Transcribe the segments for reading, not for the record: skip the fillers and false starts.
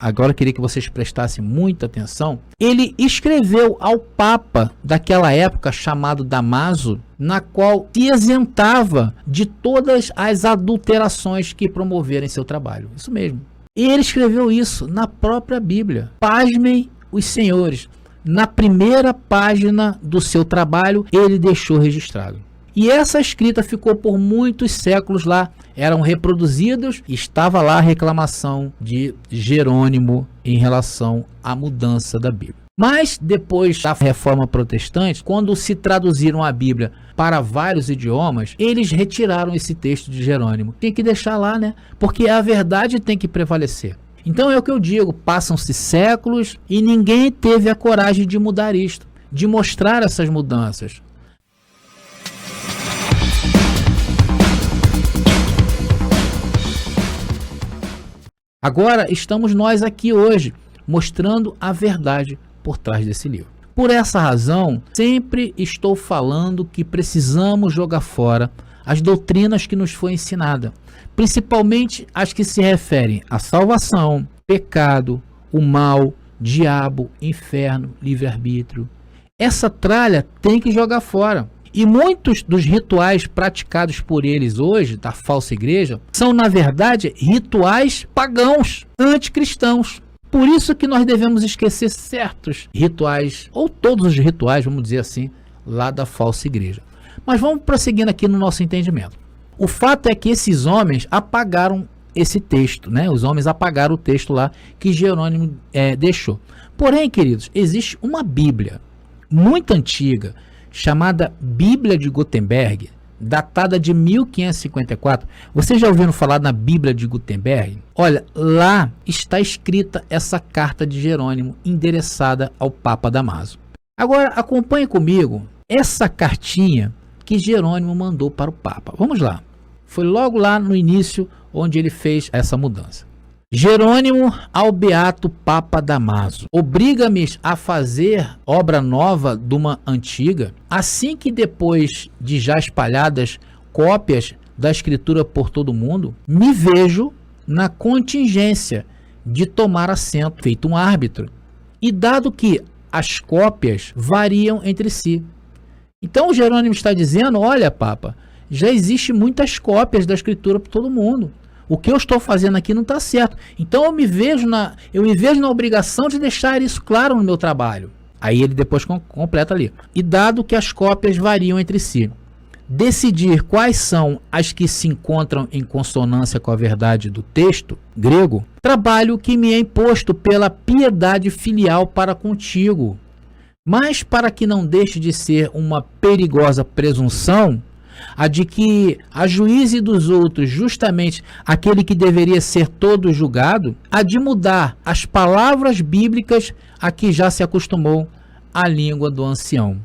agora eu queria que vocês prestassem muita atenção, ele escreveu ao Papa daquela época, chamado Damaso, na qual se isentava de todas as adulterações que promoveram em seu trabalho. Isso mesmo. E ele escreveu isso na própria Bíblia. Pasmem os senhores. Na primeira página do seu trabalho, ele deixou registrado. E essa escrita ficou por muitos séculos lá, eram reproduzidos, e estava lá a reclamação de Jerônimo em relação à mudança da Bíblia. Mas depois da Reforma Protestante, quando se traduziram a Bíblia para vários idiomas, eles retiraram esse texto de Jerônimo. Tem que deixar lá, né? Porque a verdade tem que prevalecer. Então é o que eu digo, passam-se séculos e ninguém teve a coragem de mudar isto, de mostrar essas mudanças. Agora estamos nós aqui hoje, mostrando a verdade por trás desse livro. Por essa razão, sempre estou falando que precisamos jogar fora as doutrinas que nos foi ensinada, principalmente as que se referem à salvação, pecado, o mal, diabo, inferno, livre-arbítrio. Essa tralha tem que jogar fora. E muitos dos rituais praticados por eles hoje, da falsa igreja, são na verdade rituais pagãos, anticristãos. Por isso que nós devemos esquecer certos rituais, ou todos os rituais, vamos dizer assim, lá da falsa igreja. Mas vamos prosseguindo aqui no nosso entendimento. O fato é que esses homens apagaram esse texto, né? Os homens apagaram o texto lá que Jerônimo deixou. Porém, queridos, existe uma Bíblia muito antiga, chamada Bíblia de Gutenberg, datada de 1554. Vocês já ouviram falar na Bíblia de Gutenberg? Olha, lá está escrita essa carta de Jerônimo endereçada ao Papa Damaso. Agora acompanhe comigo essa cartinha que Jerônimo mandou para o Papa. Vamos lá. Foi logo lá no início onde ele fez essa mudança. Jerônimo ao Beato Papa Damaso, obriga-me a fazer obra nova de uma antiga, assim que depois de já espalhadas cópias da escritura por todo o mundo, me vejo na contingência de tomar assento, feito um árbitro, e dado que as cópias variam entre si. Então o Jerônimo está dizendo, olha Papa, já existe muitas cópias da escritura por todo mundo. O que eu estou fazendo aqui não está certo. Então eu me vejo na obrigação de deixar isso claro no meu trabalho. Aí ele depois completa ali. E dado que as cópias variam entre si, decidir quais são as que se encontram em consonância com a verdade do texto grego, trabalho que me é imposto pela piedade filial para contigo. Mas para que não deixe de ser uma perigosa presunção, a de que ajuize dos outros justamente aquele que deveria ser todo julgado, a de mudar as palavras bíblicas a que já se acostumou a língua do ancião.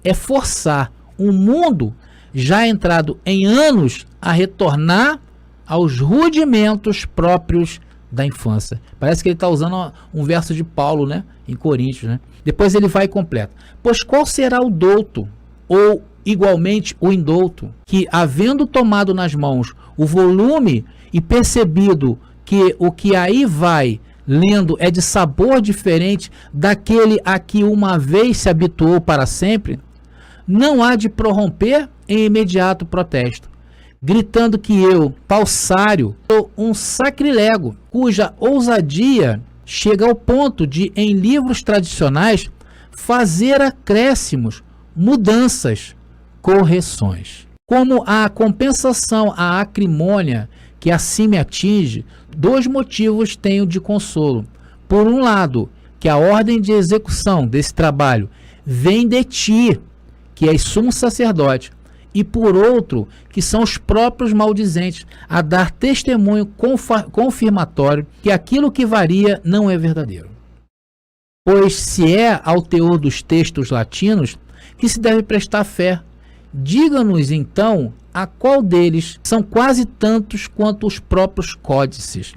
É forçar um mundo já entrado em anos a retornar aos rudimentos próprios da infância. Parece que ele está usando um verso de Paulo, né, em Coríntios, né? Depois ele vai e completa. Pois qual será o douto ou igualmente o indouto, que havendo tomado nas mãos o volume e percebido que o que aí vai lendo é de sabor diferente daquele a que uma vez se habituou para sempre, não há de prorromper em imediato protesto, gritando que eu, Paussário, sou um sacrilego, cuja ousadia chega ao ponto de, em livros tradicionais, fazer acréscimos, mudanças, correções. Como a compensação à acrimônia que assim me atinge, dois motivos tenho de consolo. Por um lado, que a ordem de execução desse trabalho vem de ti, que és sumo sacerdote, e por outro, que são os próprios maldizentes a dar testemunho confirmatório que aquilo que varia não é verdadeiro. Pois se é ao teor dos textos latinos que se deve prestar fé, diga-nos então a qual deles são quase tantos quanto os próprios códices.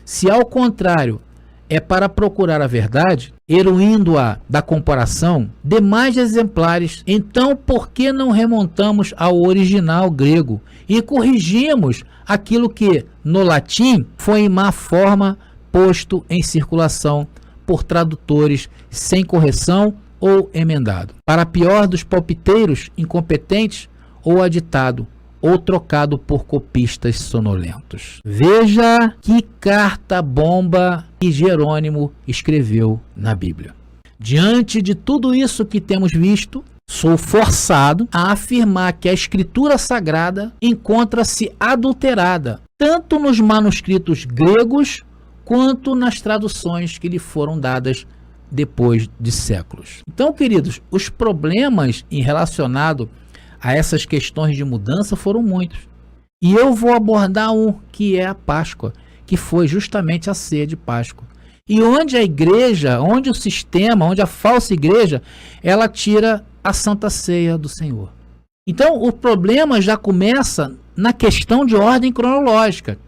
Se ao contrário é para procurar a verdade, eruindo-a da comparação, demais exemplares, então por que não remontamos ao original grego e corrigimos aquilo que no latim foi em má forma posto em circulação por tradutores sem correção ou emendado. Para pior dos palpiteiros incompetentes, ou aditado, ou trocado por copistas sonolentos. Veja que carta bomba que Jerônimo escreveu na Bíblia. Diante de tudo isso que temos visto, sou forçado a afirmar que a Escritura Sagrada encontra-se adulterada, tanto nos manuscritos gregos, quanto nas traduções que lhe foram dadas depois de séculos. Então, queridos, os problemas relacionados a essas questões de mudança foram muitos. E eu vou abordar um, que é a Páscoa, que foi justamente a ceia de Páscoa. E onde a igreja, onde o sistema, onde a falsa igreja, ela tira a Santa Ceia do Senhor. Então, o problema já começa na questão de ordem cronológica,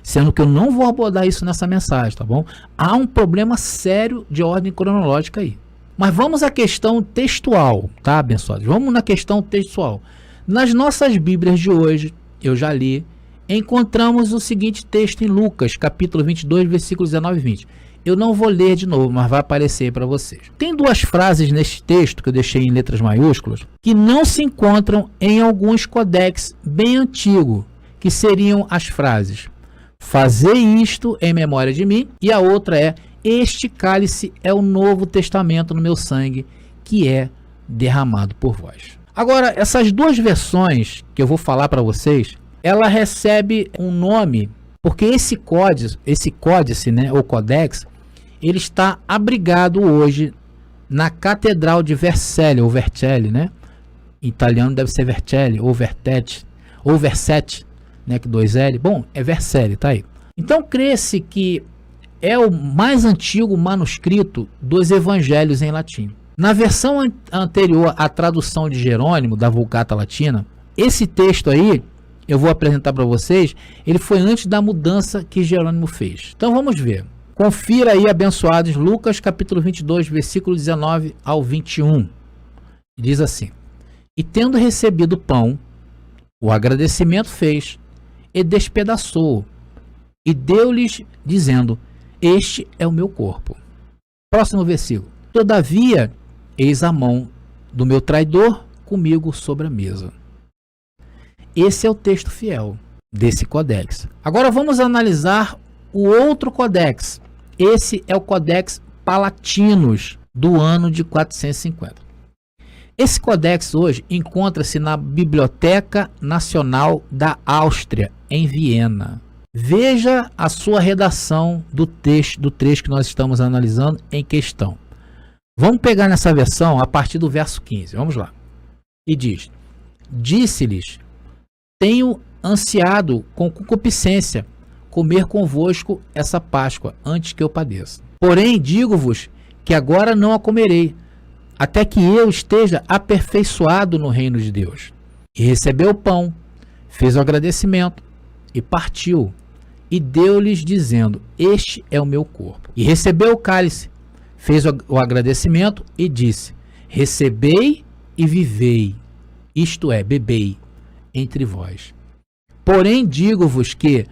sendo que eu não vou abordar isso nessa mensagem, tá bom? Há um problema sério de ordem cronológica aí. Mas vamos à questão textual, tá, abençoados? Vamos na questão textual. Nas nossas Bíblias de hoje, eu já li, encontramos o seguinte texto em Lucas, capítulo 22, versículos 19 e 20. Eu não vou ler de novo, mas vai aparecer para vocês. Tem duas frases neste texto, que eu deixei em letras maiúsculas, que não se encontram em alguns codex bem antigos, que seriam as frases: fazei isto em memória de mim, e a outra é: este cálice é o Novo Testamento no meu sangue, que é derramado por vós. Agora, essas duas versões que eu vou falar para vocês, ela recebe um nome, porque esse códice, né, ou codex, ele está abrigado hoje na Catedral de Vercelli, ou Vercelli, né? Em italiano deve ser Vercelli, ou Vertete, ou Versetti, né, que 2L. Bom, é Vercelli, tá aí. Então, crê-se que é o mais antigo manuscrito dos evangelhos em latim. Na versão anterior à tradução de Jerônimo, da Vulgata Latina, esse texto aí, eu vou apresentar para vocês, ele foi antes da mudança que Jerônimo fez. Então vamos ver. Confira aí, abençoados, Lucas capítulo 22, versículo 19 ao 21. Diz assim: e tendo recebido o pão, o agradecimento fez, e despedaçou, e deu-lhes, dizendo: este é o meu corpo. Próximo versículo. Todavia, eis a mão do meu traidor comigo sobre a mesa. Esse é o texto fiel desse codex. Agora vamos analisar o outro codex. Esse é o Codex Palatinus, do ano de 450. Esse codex hoje encontra-se na Biblioteca Nacional da Áustria, em Viena. Veja a sua redação do trecho que nós estamos analisando em questão. Vamos pegar nessa versão a partir do verso 15. Vamos lá. E diz: disse-lhes: tenho ansiado com concupiscência comer convosco essa Páscoa antes que eu padeça. Porém, digo-vos que agora não a comerei, até que eu esteja aperfeiçoado no reino de Deus. E recebeu o pão, fez o agradecimento e partiu, e deu-lhes dizendo: este é o meu corpo. E recebeu o cálice, fez o agradecimento e disse: recebei e vivei, isto é, bebei entre vós. Porém, digo-vos que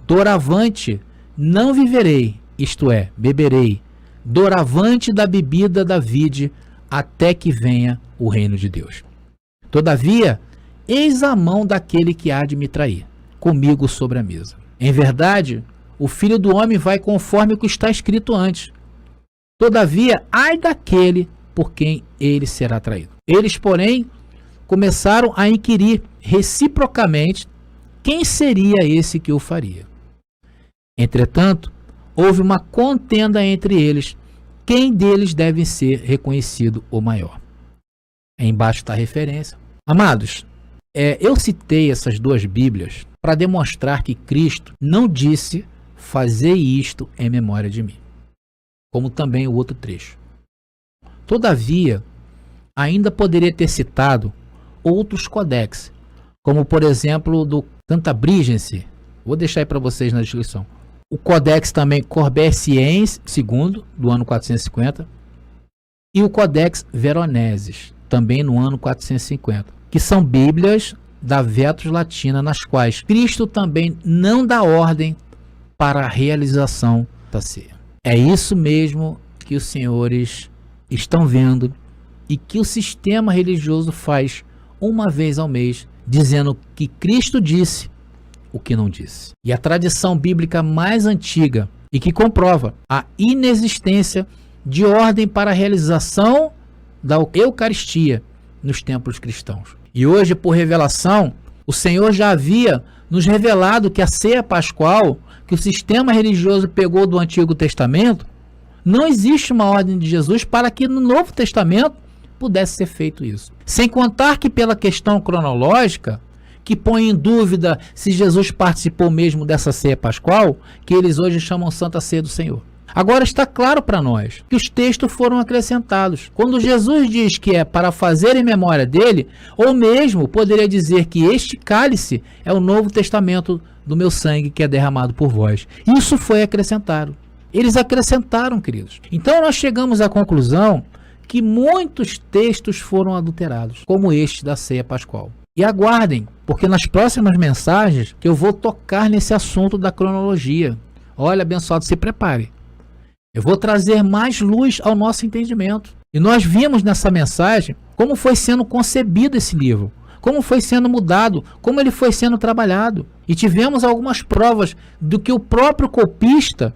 doravante não viverei, isto é, beberei, doravante da bebida da vide, até que venha o reino de Deus. Todavia, eis a mão daquele que há de me trair, comigo sobre a mesa. Em verdade, o Filho do Homem vai conforme o que está escrito antes. Todavia, ai daquele por quem ele será traído. Eles, porém, começaram a inquirir reciprocamente quem seria esse que o faria. Entretanto, houve uma contenda entre eles, quem deles deve ser reconhecido o maior. Embaixo está a referência. Amados, eu citei essas duas Bíblias para demonstrar que Cristo não disse: fazei isto em memória de mim, como também o outro trecho. Todavia, ainda poderia ter citado outros codex, como por exemplo do Cantabrigense. Vou deixar aí para vocês na descrição. O Codex também Corberciense II, do ano 450, e o Codex Veroneses, também no ano 450, que são Bíblias da Vetus Latina, nas quais Cristo também não dá ordem para a realização Santa Ceia. É isso mesmo que os senhores estão vendo e que o sistema religioso faz uma vez ao mês, dizendo que Cristo disse o que não disse. E a tradição bíblica mais antiga e que comprova a inexistência de ordem para a realização da Eucaristia nos templos cristãos. E hoje, por revelação, o Senhor já havia nos revelado que a ceia pascual, que o sistema religioso pegou do Antigo Testamento, não existe uma ordem de Jesus para que no Novo Testamento pudesse ser feito isso. Sem contar que pela questão cronológica, que põe em dúvida se Jesus participou mesmo dessa ceia pascual, que eles hoje chamam Santa Ceia do Senhor. Agora está claro para nós que os textos foram acrescentados. Quando Jesus diz que é para fazer em memória dele, ou mesmo poderia dizer que este cálice é o Novo Testamento do meu sangue que é derramado por vós. Isso foi acrescentado. Eles acrescentaram, queridos. Então nós chegamos à conclusão que muitos textos foram adulterados, como este da ceia pascual. E aguardem, porque nas próximas mensagens que eu vou tocar nesse assunto da cronologia. Olha, abençoado, se prepare. Eu vou trazer mais luz ao nosso entendimento. E nós vimos nessa mensagem como foi sendo concebido esse livro, como foi sendo mudado, como ele foi sendo trabalhado. E tivemos algumas provas do que o próprio copista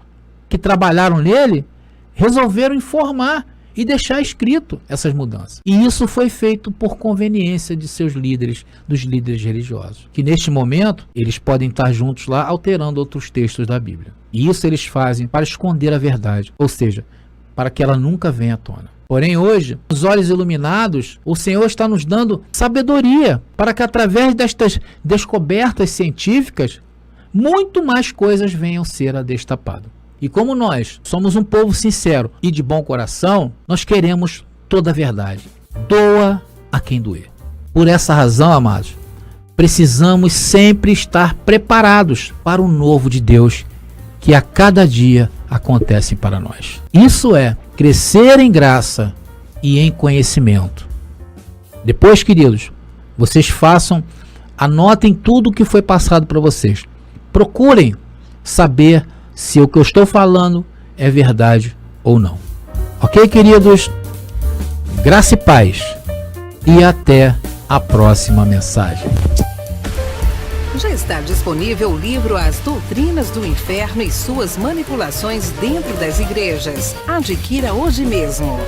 que trabalharam nele resolveram informar e deixar escrito essas mudanças. E isso foi feito por conveniência de seus líderes, dos líderes religiosos, que neste momento eles podem estar juntos lá alterando outros textos da Bíblia. E isso eles fazem para esconder a verdade, ou seja, para que ela nunca venha à tona. Porém hoje, os olhos iluminados, o Senhor está nos dando sabedoria para que através destas descobertas científicas, muito mais coisas venham a ser destapadas. E como nós somos um povo sincero e de bom coração, nós queremos toda a verdade. Doa a quem doer. Por essa razão, amados, precisamos sempre estar preparados para o novo de Deus que a cada dia acontece para nós. Isso é crescer em graça e em conhecimento. Depois, queridos, vocês anotem tudo o que foi passado para vocês. Procurem saber se o que eu estou falando é verdade ou não. Ok, queridos? Graça e paz. E até a próxima mensagem. Já está disponível o livro As Doutrinas do Inferno e Suas Manipulações Dentro das Igrejas. Adquira hoje mesmo.